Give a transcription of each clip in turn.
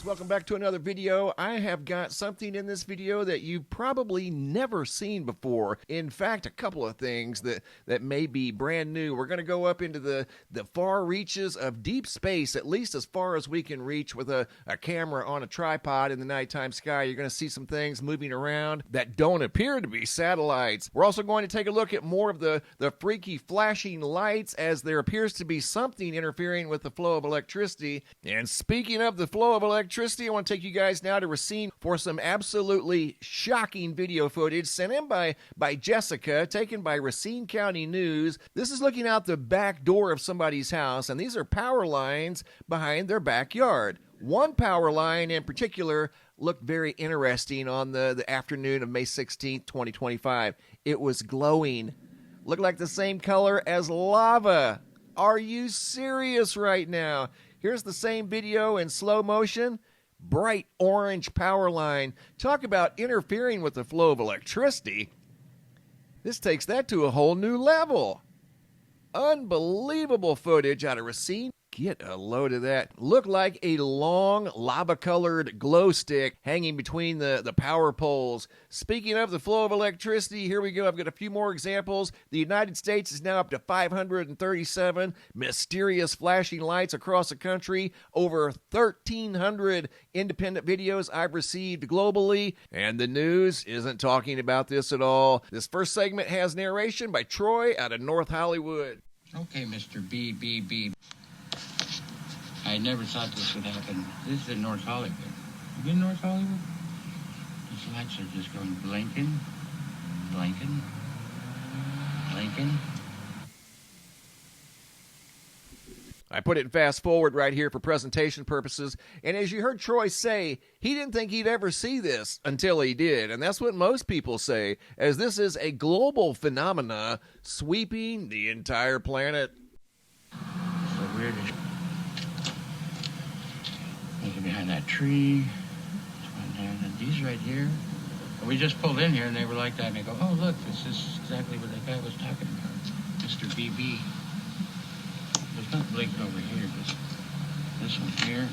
folks, welcome back to another video. I have got something in this video that you've probably never seen before. In fact, a couple of things that may be brand new. We're going to go up into the far reaches of deep space, at least as far as we can reach with a camera on a tripod in the nighttime sky. You're going to see some things moving around that don't appear to be satellites. We're also going to take a look at more of the freaky flashing lights, as there appears to be something interfering with the flow of electricity. And speaking of the flow of electricity, I want to take you guys now to Racine for some absolutely shocking video footage sent in by Jessica, taken by Racine County News. This is looking out the back door of somebody's house, and these are power lines behind their backyard. One power line in particular looked very interesting on the afternoon of May 16th, 2025. It was glowing. Looked like the same color as lava. Are you serious right now? Here's the same video in slow motion. Bright orange power line. Talk about interfering with the flow of electricity. This takes that to a whole new level. Unbelievable footage out of Racine. Get a load of that. Looked like a long lava-colored glow stick hanging between the power poles. Speaking of the flow of electricity, here we go. I've got a few more examples. The United States is now up to 537 mysterious flashing lights across the country. Over 1,300 independent videos I've received globally. And the news isn't talking about this at all. This first segment has narration by Troy out of North Hollywood. Okay, Mr. B. I never thought this would happen. This is in North Hollywood. You in North Hollywood? These lights are just going blinking, blinking, blinking. I put it in fast forward right here for presentation purposes, and as you heard Troy say, he didn't think he'd ever see this until he did, and that's what most people say, as this is a global phenomena sweeping the entire planet. So weird. Looking behind that tree. And these right here. And we just pulled in here and they were like that. And they go, oh, look, this is exactly what that guy was talking about. Mr. BB. There's not blinking over here. This one here.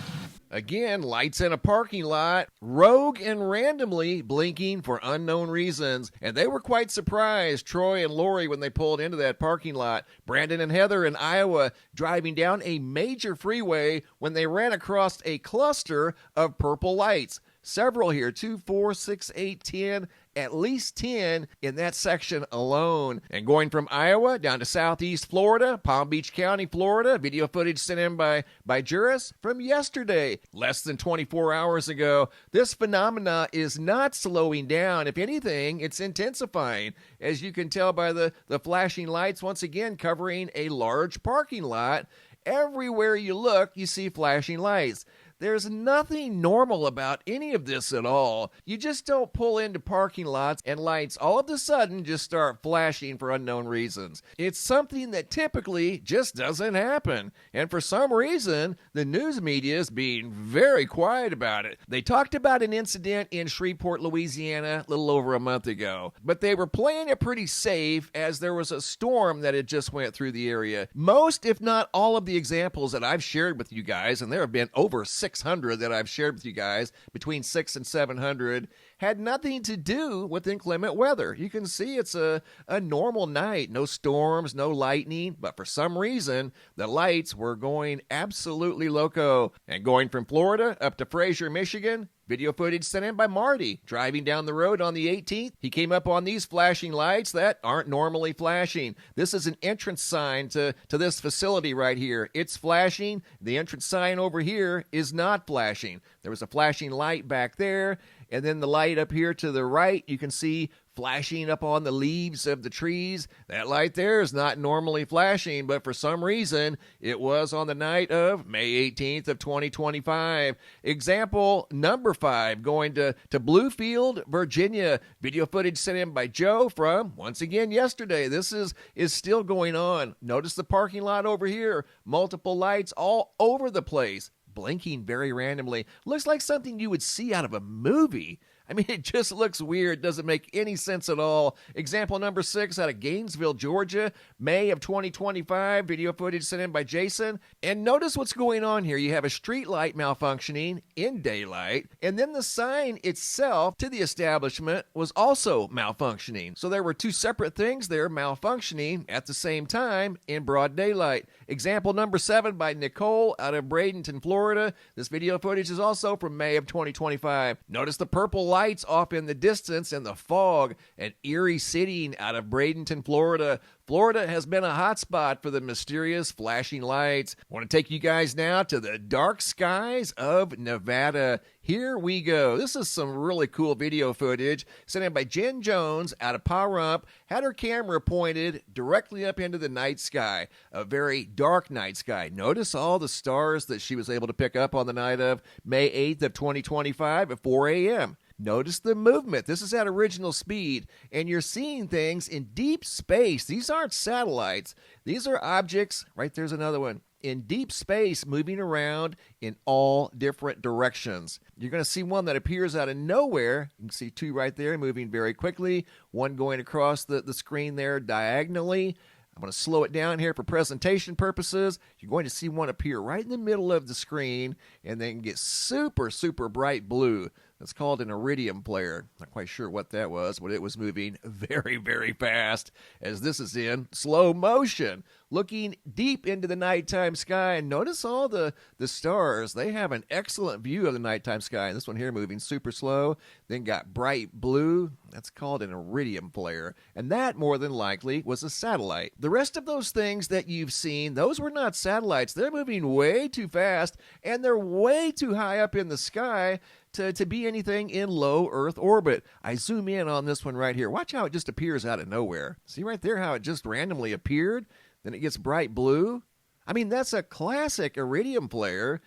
Again, lights in a parking lot, rogue and randomly blinking for unknown reasons. And they were quite surprised, Troy and Lori, when they pulled into that parking lot. Brandon and Heather in Iowa driving down a major freeway when they ran across a cluster of purple lights. Several here, 2, 4, 6, 8, 10, at least 10 in that section alone. And going from Iowa down to southeast Florida, Palm Beach County, Florida, video footage sent in by Juris from yesterday, less than 24 hours ago. This phenomena is not slowing down. If anything, it's intensifying, as you can tell by the flashing lights once again covering a large parking lot. Everywhere you look, you see flashing lights. There's nothing normal about any of this at all. You just don't pull into parking lots and lights all of a sudden just start flashing for unknown reasons. It's something that typically just doesn't happen. And for some reason, the news media is being very quiet about it. They talked about an incident in Shreveport, Louisiana, a little over a month ago. But they were playing it pretty safe, as there was a storm that had just went through the area. Most, if not all, of the examples that I've shared with you guys, and there have been over 600 that I've shared with you guys, between 600 and 700, had nothing to do with inclement weather. You can see it's a normal night, no storms, no lightning, but for some reason, the lights were going absolutely loco. And going from Florida up to Fraser, Michigan, video footage sent in by Marty. Driving down the road on the 18th, he came up on these flashing lights that aren't normally flashing. This is an entrance sign to this facility right here. It's flashing. The entrance sign over here is not flashing. There was a flashing light back there, and then the light up here to the right, you can see flashing up on the leaves of the trees. That light there is not normally flashing, but for some reason, it was on the night of May 18th of 2025. Example number 5, going to Bluefield, Virginia. Video footage sent in by Joe from, once again, yesterday. This is still going on. Notice the parking lot over here. Multiple lights all over the place, blinking very randomly. Looks like something you would see out of a movie. I mean, it just looks weird. Doesn't make any sense at all. Example number 6 out of Gainesville, Georgia, May of 2025. Video footage sent in by Jason. And notice what's going on here. You have a street light malfunctioning in daylight, and then the sign itself to the establishment was also malfunctioning. So there were two separate things there malfunctioning at the same time in broad daylight. Example number 7 by Nicole out of Bradenton, Florida. This video footage is also from May of 2025. Notice the purple lights off in the distance and the fog. An eerie sighting out of Bradenton, Florida. Florida has been a hot spot for the mysterious flashing lights. I want to take you guys now to the dark skies of Nevada. Here we go. This is some really cool video footage sent in by Jen Jones out of Pahrump. Had her camera pointed directly up into the night sky, a very dark night sky. Notice all the stars that she was able to pick up on the night of May 8th of 2025 at 4 a.m. Notice the movement. This is at original speed, and you're seeing things in deep space. These aren't satellites. These are objects. Right there's another one. In deep space, moving around in all different directions. You're going to see one that appears out of nowhere. You can see two right there moving very quickly. One going across the screen there diagonally. I'm going to slow it down here for presentation purposes. You're going to see one appear right in the middle of the screen and then get super, super bright blue. That's called an iridium flare. Not quite sure what that was, but it was moving very, very fast as this is in slow motion. Looking deep into the nighttime sky, and notice all the stars. They have an excellent view of the nighttime sky. And this one here moving super slow, then got bright blue. That's called an iridium flare. And that, more than likely, was a satellite. The rest of those things that you've seen, those were not satellites. They're moving way too fast, and they're way too high up in the sky to be anything in low Earth orbit. I zoom in on this one right here. Watch how it just appears out of nowhere. See right there how it just randomly appeared? Then it gets bright blue. I mean, that's a classic iridium flare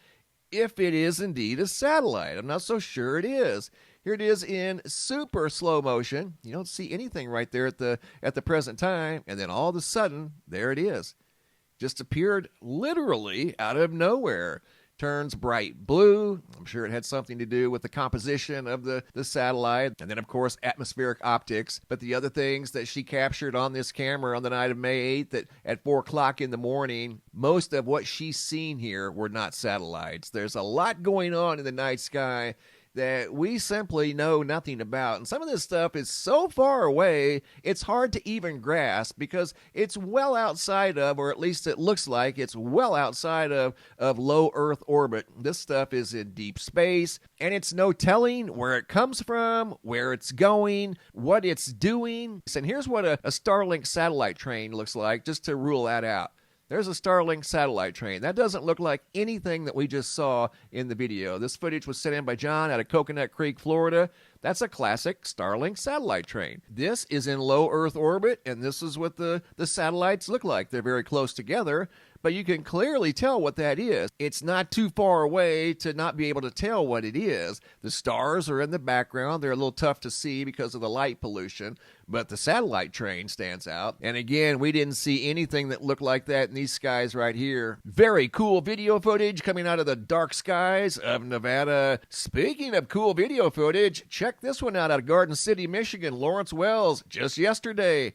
if it is indeed a satellite. I'm not so sure it is. Here it is in super slow motion. You don't see anything right there at the present time, and then all of a sudden, there it is. Just appeared literally out of nowhere. Turns bright blue. I'm sure it had something to do with the composition of the satellite. And then, of course, atmospheric optics. But the other things that she captured on this camera on the night of May 8th at 4 o'clock in the morning, most of what she's seen here were not satellites. There's a lot going on in the night sky that we simply know nothing about. And some of this stuff is so far away, it's hard to even grasp because it's well outside of, or at least it looks like it's well outside of low Earth orbit. This stuff is in deep space, and it's no telling where it comes from, where it's going, what it's doing. And here's what a Starlink satellite train looks like, just to rule that out. There's a Starlink satellite train. That doesn't look like anything that we just saw in the video. This footage was sent in by John out of Coconut Creek, Florida. That's a classic Starlink satellite train. This is in low Earth orbit, and this is what the satellites look like. They're very close together, but you can clearly tell what that is. It's not too far away to not be able to tell what it is. The stars are in the background. They're a little tough to see because of the light pollution, but the satellite train stands out. And again, we didn't see anything that looked like that in these skies right here. Very cool video footage coming out of the dark skies of Nevada. Speaking of cool video footage, check this one out of Garden City, Michigan. Lawrence Wells, just yesterday.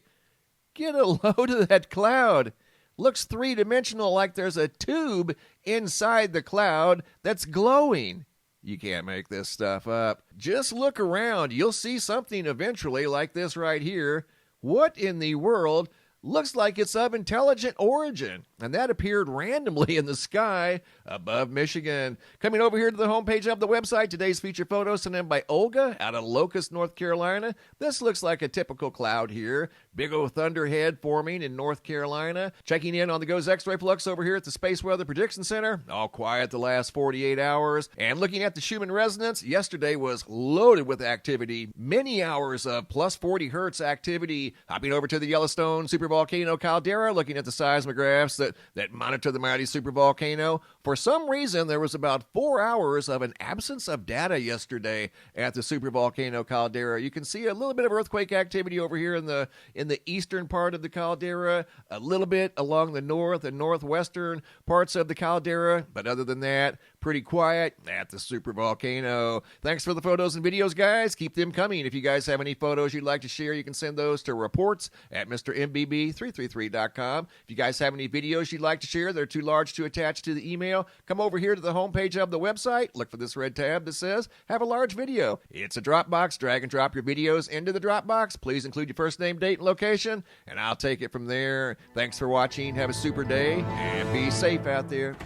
Get a load of that cloud. Looks three-dimensional, like there's a tube inside the cloud that's glowing. You can't make this stuff up. Just look around. You'll see something eventually like this right here. What in the world? Looks like it's of intelligent origin, and that appeared randomly in the sky above Michigan. Coming over here to the homepage of the website, today's feature photo sent in by Olga out of Locust, North Carolina. This looks like a typical cloud here. Big old thunderhead forming in North Carolina. Checking in on the GOES X-ray flux over here at the Space Weather Prediction Center. All quiet the last 48 hours. And looking at the Schumann resonance, yesterday was loaded with activity. Many hours of plus 40 hertz activity. Hopping over to the Yellowstone supervolcano caldera, looking at the seismographs that monitor the mighty supervolcano. For some reason, there was about 4 hours of an absence of data yesterday at the supervolcano caldera. You can see a little bit of earthquake activity over here in the eastern part of the caldera, a little bit along the north and northwestern parts of the caldera, but other than that, pretty quiet at the supervolcano. Thanks for the photos and videos, guys. Keep them coming. If you guys have any photos you'd like to share, you can send those to reports at MrMBB333.com. If you guys have any videos you'd like to share, they're too large to attach to the email, come over here to the homepage of the website, look for this red tab that says have a large video. It's a Dropbox. Drag and drop your videos into the Dropbox. Please include your first name, date, and location, and I'll take it from there. Thanks for watching. Have a super day, and be safe out there.